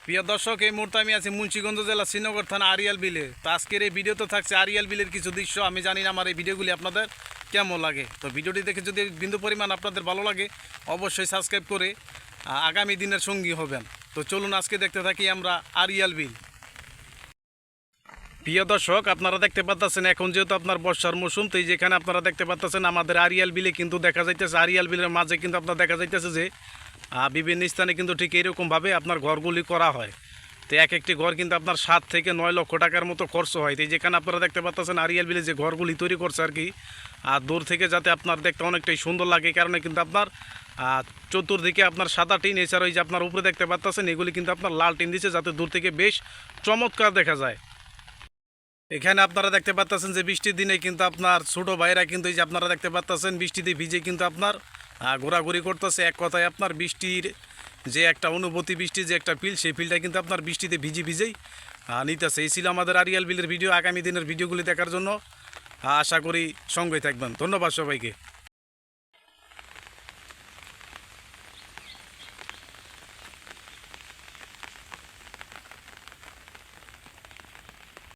প্রিয় দর্শক, এই মুহূর্তে আমি আছি মুন্সিগঞ্জ জেলা শ্রীনগর থানা আরিয়াল বিলে। তো আজকের এই ভিডিওতে থাকছে আরিয়াল বিলের কিছু দৃশ্য। আমি জানি না আমার এই ভিডিওগুলি আপনাদের কেমন লাগে। তো ভিডিওটি দেখে যদি বিন্দু পরিমাণ আপনাদের ভালো লাগে অবশ্যই সাবস্ক্রাইব করে আগামী দিনের সঙ্গী হবেন। তো চলুন আজকে দেখতে থাকি আমরা আরিয়াল বিল। প্রিয় দর্শক, আপনারা দেখতে পাচ্ছেন এখন যেহেতু আপনার বর্ষার মৌসুম, তো এই যেখানে আপনারা দেখতে পাচ্ছেন আমাদের আরিয়াল বিলে কিন্তু দেখা যাইতেছে, আরিয়াল বিলের মাঝে কিন্তু আপনার দেখা যাইতেছে যে বিভিন্ন স্থানে কিন্তু ঠিক এরকমভাবে আপনার ঘরগুলি করা হয়। তো এক একটি ঘর কিন্তু আপনার 7 থেকে 9 লক্ষ টাকার মতো খরচ হয়। তো যেখানে আপনারা দেখতে পাচ্ছেন আরিয়াল বিলে যে ঘরগুলি তৈরি করছে আর কি, দূর থেকে যাতে আপনার দেখতে অনেকটাই সুন্দর লাগে, কারণে কিন্তু আপনার চতুর্দিকে আপনার সাদা টিন, এছাড়া ওই যে আপনার উপরে দেখতে পাচ্ছেন এগুলি কিন্তু আপনার লাল টিন দিচ্ছে, যাতে দূর থেকে বেশ চমৎকার দেখা যায়। এখানে আপনারা দেখতে পাচ্ছেন যে বৃষ্টির দিনে কিন্তু আপনার ছোটো ভাইরা কিন্তু এই যে আপনারা দেখতে পাচ্ছেন বৃষ্টিতে ভিজে কিন্তু আপনার ঘোরাঘুরি করতেছে। এক কথায় আপনার বৃষ্টির যে একটা অনুভূতি, বৃষ্টির যে একটা ফিল, সেই ফিলটা কিন্তু আপনার বৃষ্টিতে ভিজেই নিতেছে। এই ছিল আমাদের আরিয়াল বিলের ভিডিও। আগামী দিনের ভিডিওগুলি দেখার জন্য আশা করি সঙ্গেই থাকবেন। ধন্যবাদ সবাইকে।